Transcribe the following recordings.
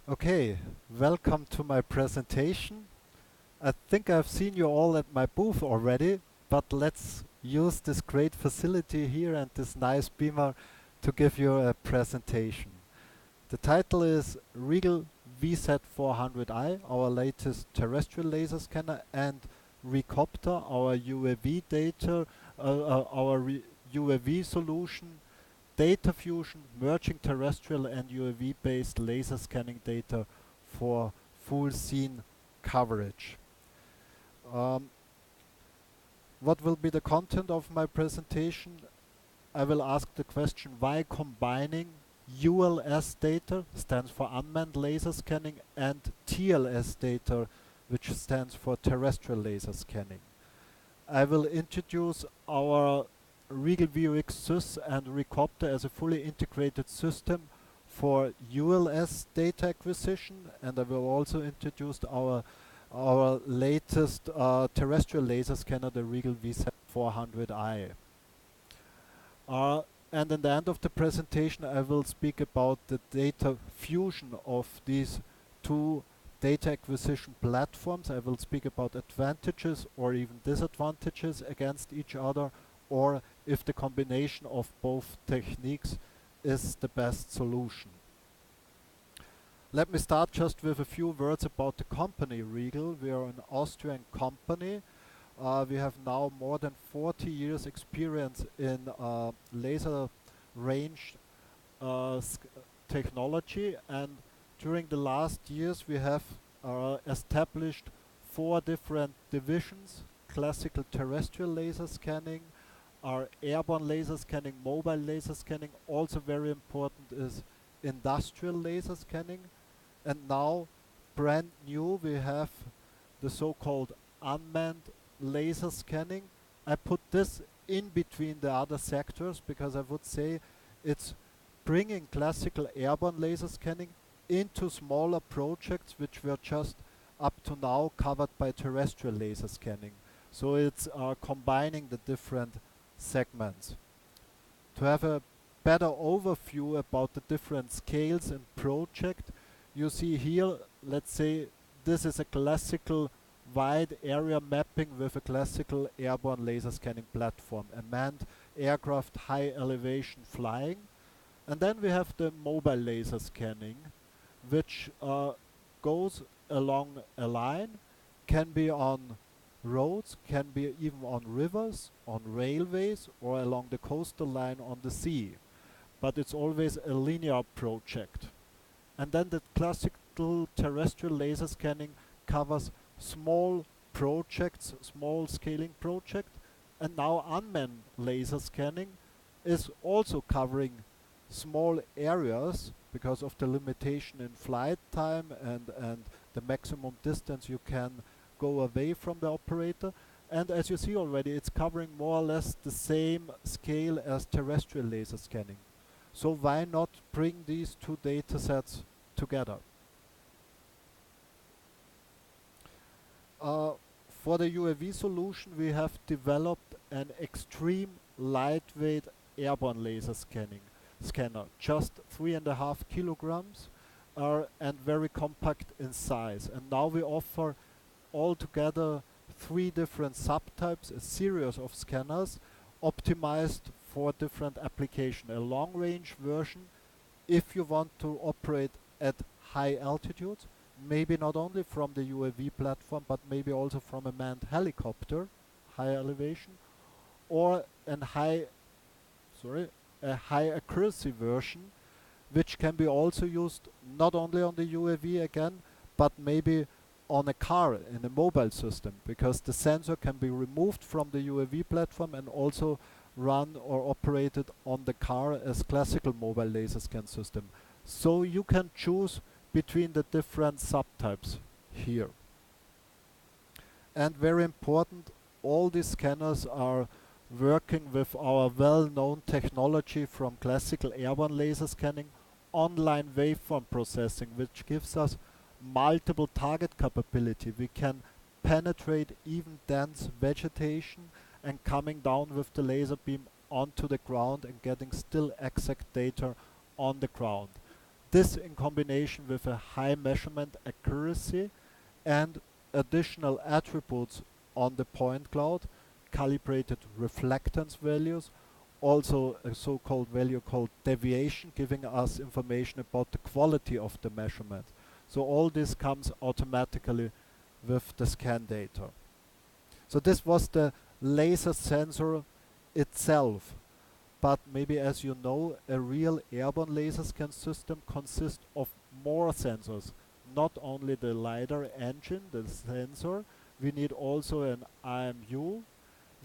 Okay, welcome to my presentation. I think I've seen you all at my booth already, but let's use this great facility here and this nice beamer to give you a presentation. The title is RIEGL VZ400i, our latest terrestrial laser scanner, and Recopter, our UAV data, UAV solution, data fusion, merging terrestrial and UAV-based laser scanning data for full scene coverage. Um, what will be the content of my presentation? I will ask the question why combining ULS data, stands for unmanned laser scanning, and TLS data, which stands for terrestrial laser scanning. I will introduce our RIEGL VOX SYS and Recopter as a fully integrated system for ULS data acquisition, and I will also introduce our latest terrestrial laser scanner, the RIEGL VZ400i. And in the end of the presentation, I will speak about the data fusion of these two data acquisition platforms. I will speak about advantages or even disadvantages against each other, or if the combination of both techniques is the best solution. Let me start just with a few words about the company RIEGL. We are an Austrian company. We have now more than 40 years experience in laser range technology, and during the last years we have established 4 different divisions: classical terrestrial laser scanning, our airborne laser scanning, mobile laser scanning. Also very important is industrial laser scanning, and now brand new we have the so-called unmanned laser scanning. I put this in between the other sectors because I would say it's bringing classical airborne laser scanning into smaller projects which were just up to now covered by terrestrial laser scanning. So it's combining the different segments. To have a better overview about the different scales and project, you see here, let's say this is a classical wide area mapping with a classical airborne laser scanning platform, a manned aircraft high elevation flying. And then we have the mobile laser scanning, which goes along a line, can be on roads, can be even on rivers, on railways, or along the coastal line on the sea. But it's always a linear project. And then the classical terrestrial laser scanning covers small projects, small scaling project, and now unmanned laser scanning is also covering small areas because of the limitation in flight time and the maximum distance you can go away from the operator. And as you see already, it's covering more or less the same scale as terrestrial laser scanning. So why not bring these two data sets together? For the UAV solution, we have developed an extreme lightweight airborne laser scanner, just 3.5 kilograms, and very compact in size. And now we offer altogether 3 different subtypes, a series of scanners optimized for different application. A long-range version if you want to operate at high altitudes, maybe not only from the UAV platform, but maybe also from a manned helicopter, high elevation, or a high accuracy version, which can be also used not only on the UAV again, but maybe on a car in a mobile system, because the sensor can be removed from the UAV platform and also run or operated on the car as classical mobile laser scan system. So you can choose between the different subtypes here. And very important, all these scanners are working with our well-known technology from classical airborne laser scanning, online waveform processing, which gives us multiple target capability. We can penetrate even dense vegetation and coming down with the laser beam onto the ground and getting still exact data on the ground. This in combination with a high measurement accuracy and additional attributes on the point cloud, calibrated reflectance values, also a so-called value called deviation, giving us information about the quality of the measurement. So all this comes automatically with the scan data. So this was the laser sensor itself. But maybe as you know, a real airborne laser scan system consists of more sensors. Not only the LiDAR engine, the sensor, we need also an IMU.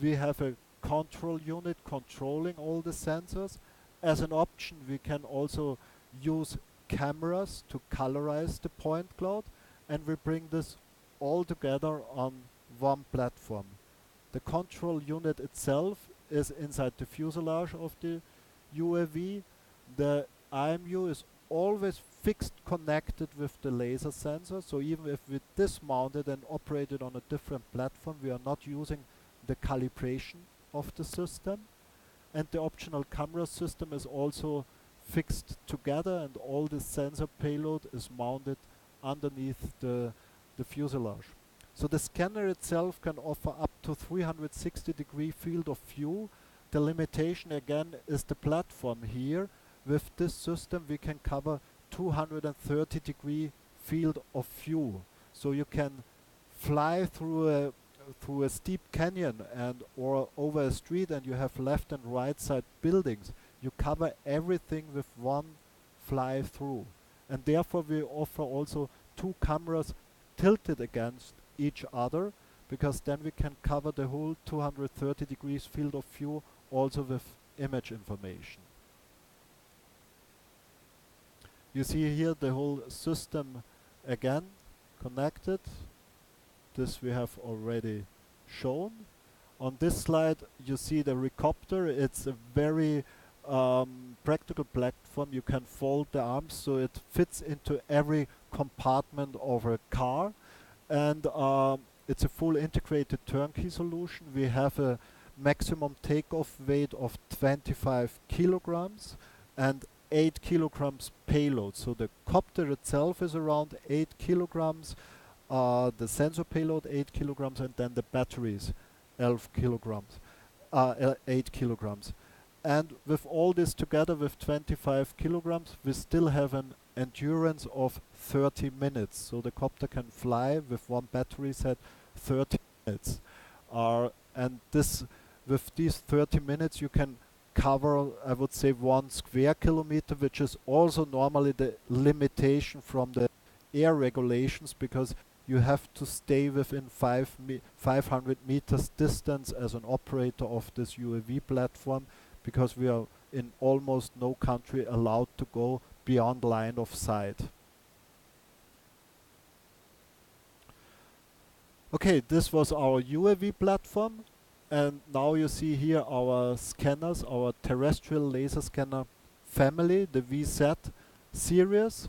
We have a control unit controlling all the sensors. As an option, we can also use cameras to colorize the point cloud, and we bring this all together on one platform. The control unit itself is inside the fuselage of the UAV. The IMU is always fixed connected with the laser sensor, so even if we dismount it and operate it on a different platform, we are not using the calibration of the system. And the optional camera system is also fixed together, and all the sensor payload is mounted underneath the fuselage. So the scanner itself can offer up to 360-degree field of view. The limitation again is the platform here. With this system we can cover 230-degree field of view. So you can fly through a steep canyon and or over a street, and you have left and right side buildings. You cover everything with one fly through. And therefore we offer also two cameras tilted against each other, because then we can cover the whole 230 degrees field of view also with image information. You see here the whole system again connected. This we have already shown. On this slide you see the Recopter. It's a very practical platform. You can fold the arms so it fits into every compartment of a car, and it's a full integrated turnkey solution. We have a maximum takeoff weight of 25 kilograms and 8 kilograms payload. So the copter itself is around 8 kilograms, the sensor payload 8 kilograms, and then the batteries 11 kilograms, 8 kilograms. And with all this together, with 25 kilograms, we still have an endurance of 30 minutes. So the copter can fly with one battery set 30 minutes. And this, with these 30 minutes, you can cover, I would say, 1 square kilometer, which is also normally the limitation from the air regulations, because you have to stay within 500 meters distance as an operator of this UAV platform, because we are in almost no country allowed to go beyond line of sight. Okay, this was our UAV platform, and now you see here our scanners, our terrestrial laser scanner family, the VZ series,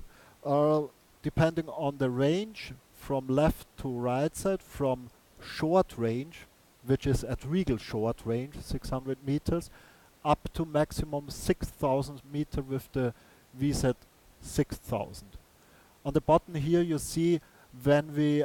depending on the range from left to right side, from short range, which is at RIEGL short range, 600 meters, up to maximum 6,000 meter with the VZ 6000. On the bottom here you see when we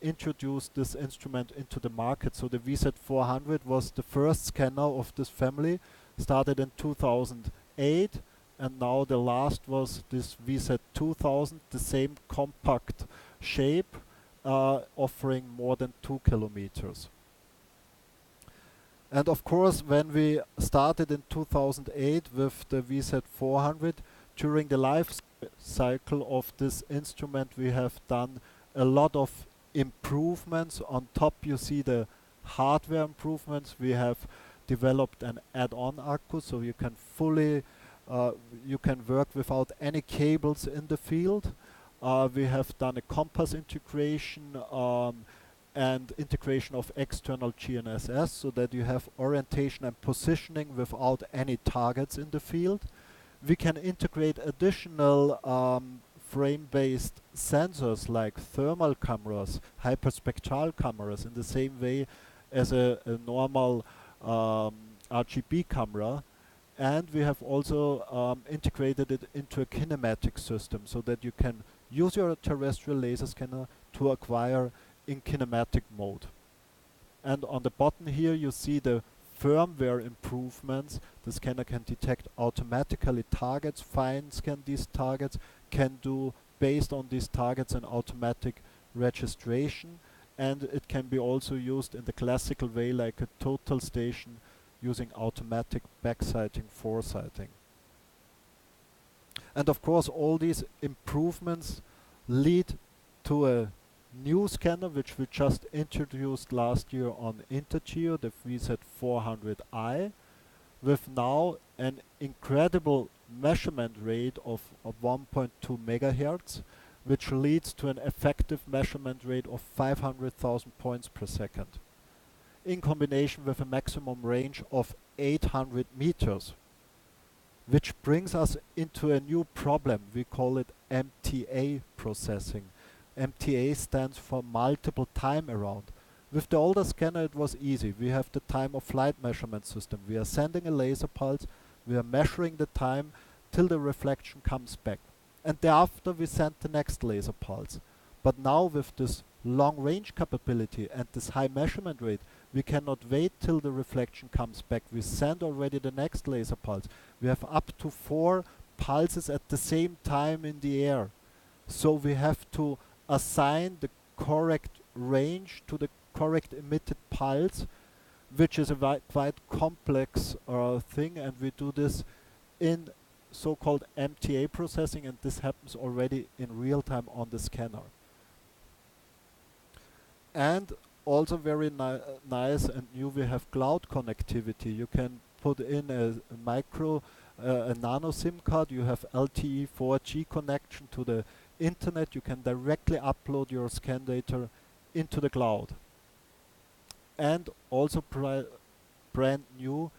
introduced this instrument into the market. So the VZ 400 was the first scanner of this family, started in 2008, and now the last was this VZ 2000, the same compact shape, offering more than 2 kilometers. And of course, when we started in 2008 with the VZ 400, during the life cycle of this instrument we have done a lot of improvements. On top you see the hardware improvements. We have developed an add-on accu, so you can fully you can work without any cables in the field. We have done a compass integration and integration of external GNSS, so that you have orientation and positioning without any targets in the field. We can integrate additional frame-based sensors like thermal cameras, hyperspectral cameras, in the same way as a normal RGB camera. And we have also integrated it into a kinematic system so that you can use your terrestrial laser scanner to acquire in kinematic mode. And on the bottom here you see the firmware improvements. The scanner can detect automatically targets, fine scan these targets, can do based on these targets an automatic registration, and it can be also used in the classical way like a total station using automatic backsighting, foresighting. And of course all these improvements lead to a new scanner which we just introduced last year on Intergeo, the VZ400i, with now an incredible measurement rate of 1.2 megahertz, which leads to an effective measurement rate of 500,000 points per second, in combination with a maximum range of 800 meters, which brings us into a new problem. We call it MTA processing. MTA stands for multiple time around. With the older scanner it was easy. We have the time of flight measurement system. We are sending a laser pulse, we are measuring the time till the reflection comes back. And thereafter we send the next laser pulse. But now with this long range capability and this high measurement rate, we cannot wait till the reflection comes back. We send already the next laser pulse. We have up to 4 pulses at the same time in the air. So we have to assign the correct range to the correct emitted pulse, which is a quite complex thing, and we do this in so-called MTA processing, and this happens already in real time on the scanner. And also very nice and new, we have cloud connectivity. You can put in a nano SIM card, you have LTE 4G connection to the internet, you can directly upload your scan data into the cloud. And also brand new,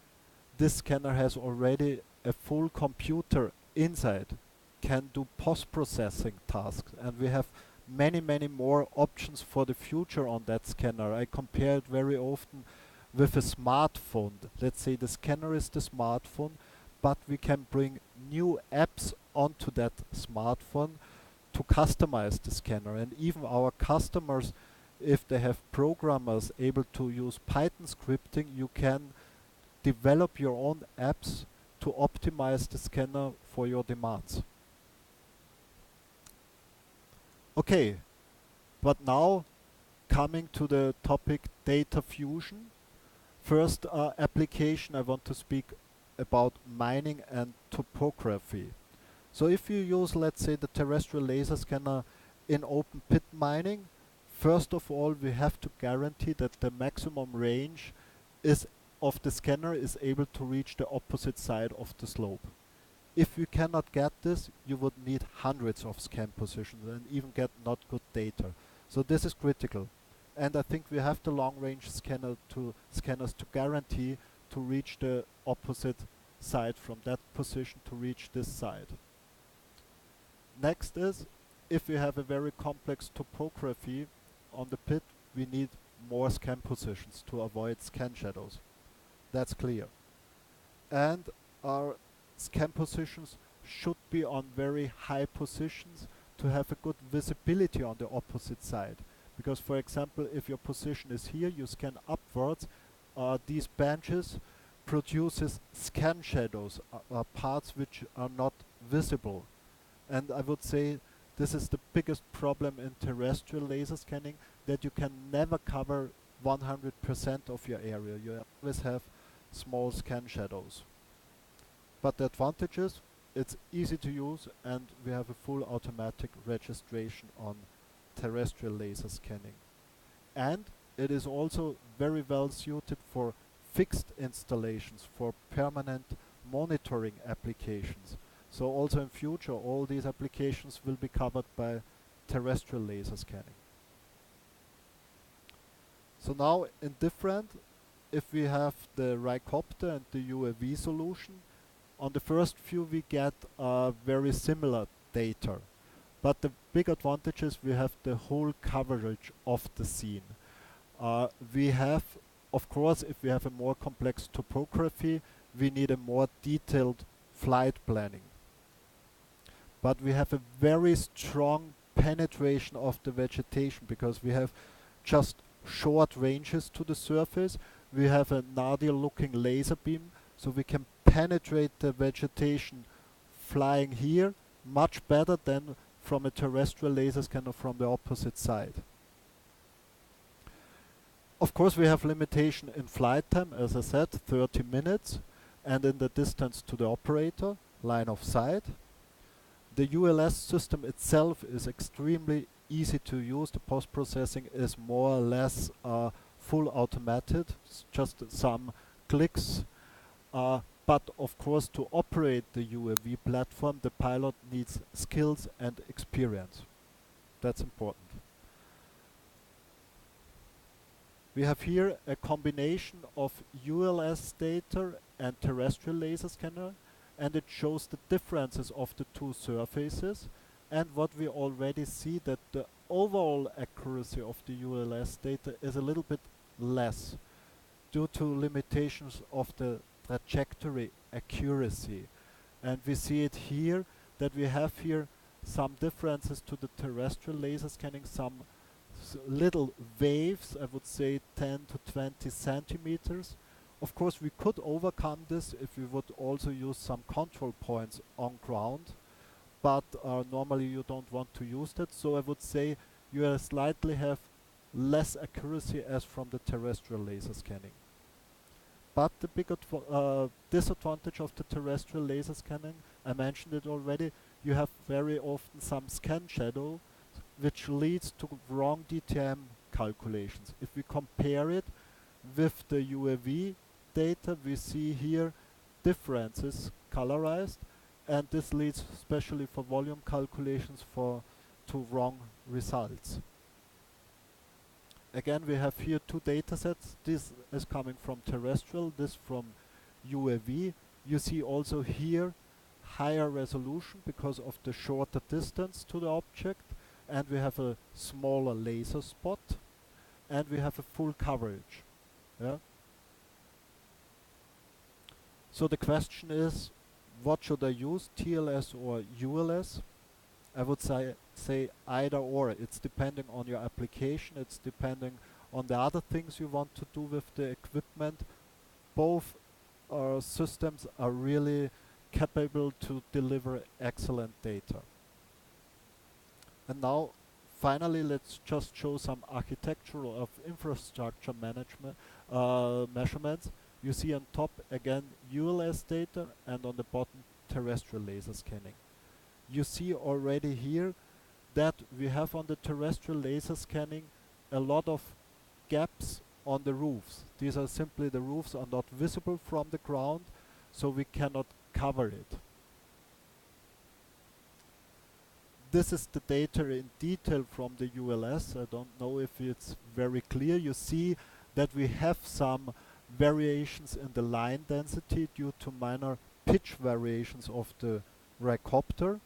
this scanner has already a full computer inside, can do post-processing tasks, and we have many more options for the future on that scanner. I compare it very often with a smartphone. Let's say the scanner is the smartphone, but we can bring new apps onto that smartphone to customize the scanner. And even our customers, if they have programmers able to use Python scripting, you can develop your own apps to optimize the scanner for your demands. Okay, but now coming to the topic data fusion. First application I want to speak about mining and topography. So if you use, let's say, the terrestrial laser scanner in open pit mining, first of all we have to guarantee that the maximum range of the scanner is able to reach the opposite side of the slope. If you cannot get this, you would need hundreds of scan positions and even get not good data. So this is critical. And I think we have the long-range scanners to guarantee to reach the opposite side from that position to reach this side. Next is, if we have a very complex topography on the pit, we need more scan positions to avoid scan shadows. That's clear. And our scan positions should be on very high positions to have a good visibility on the opposite side. Because, for example, if your position is here, you scan upwards, these benches produces scan shadows, parts which are not visible. And I would say this is the biggest problem in terrestrial laser scanning, that you can never cover 100% of your area. You always have small scan shadows. But the advantage is it's easy to use, and we have a full automatic registration on terrestrial laser scanning. And it is also very well suited for fixed installations, for permanent monitoring applications. So also in future all these applications will be covered by terrestrial laser scanning. So now in different, if we have the Rycopter and the UAV solution, on the first view we get very similar data. But the big advantage is we have the whole coverage of the scene. We have, of course, if we have a more complex topography, we need a more detailed flight planning. But we have a very strong penetration of the vegetation because we have just short ranges to the surface. We have a nadir looking laser beam, so we can penetrate the vegetation flying here much better than from a terrestrial laser scanner from the opposite side. Of course, we have limitation in flight time, as I said, 30 minutes, and in the distance to the operator, line of sight. The ULS system itself is extremely easy to use. The post-processing is more or less full automated, it's just some clicks. But of course, to operate the UAV platform, the pilot needs skills and experience. That's important. We have here a combination of ULS data and terrestrial laser scanner, and it shows the differences of the two surfaces. And what we already see, that the overall accuracy of the ULS data is a little bit less due to limitations of the trajectory accuracy. And we see it here, that we have here some differences to the terrestrial laser scanning, some little waves, I would say 10 to 20 centimeters. Of course, we could overcome this if we would also use some control points on ground, but normally you don't want to use that. So I would say you slightly have less accuracy as from the terrestrial laser scanning. But the big disadvantage of the terrestrial laser scanning, I mentioned it already, you have very often some scan shadow, which leads to wrong DTM calculations. If we compare it with the UAV data, we see here differences colorized, and this leads, especially for volume calculations, to wrong results. Again, we have here two data sets. This is coming from terrestrial, this from UAV. You see also here higher resolution because of the shorter distance to the object, and we have a smaller laser spot, and we have a full coverage. Yeah? So the question is, what should I use, TLS or ULS? I would say either or. It's depending on your application, it's depending on the other things you want to do with the equipment. Both systems are really capable to deliver excellent data. And now, finally, let's just show some architectural of infrastructure management measurements. You see on top again ULS data, and on the bottom terrestrial laser scanning. You see already here that we have on the terrestrial laser scanning a lot of gaps on the roofs. These are simply the roofs are not visible from the ground, so we cannot cover it. This is the data in detail from the ULS. I don't know if it's very clear. You see that we have some variations in the line density due to minor pitch variations of the Ricopter.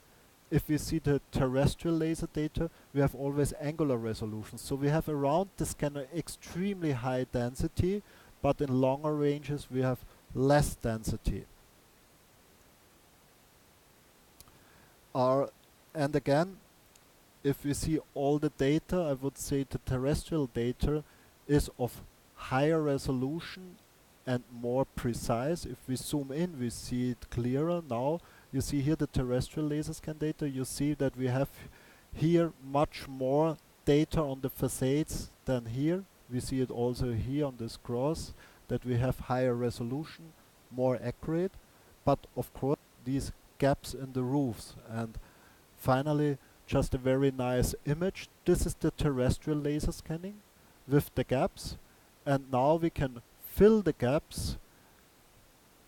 If we see the terrestrial laser data, we have always angular resolution. So we have around the scanner extremely high density, but in longer ranges we have less density. And again, if we see all the data, I would say the terrestrial data is of higher resolution and more precise. If we zoom in, we see it clearer now. You see here the terrestrial laser scan data. You see that we have here much more data on the facades than here. We see it also here on this cross, that we have higher resolution, more accurate, but of course these gaps in the roofs. And finally, just a very nice image. This is the terrestrial laser scanning with the gaps, and now we can fill the gaps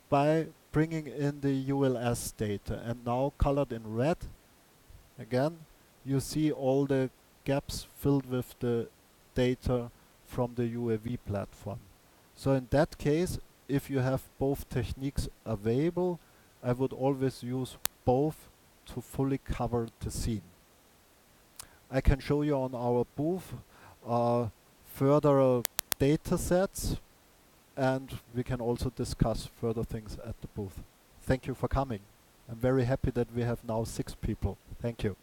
by bringing in the ULS data, and now colored in red. Again, you see all the gaps filled with the data from the UAV platform. So in that case, if you have both techniques available, I would always use both to fully cover the scene. I can show you on our booth further data sets. and we can also discuss further things at the booth. Thank you for coming. I'm very happy that we have now 6 people. Thank you.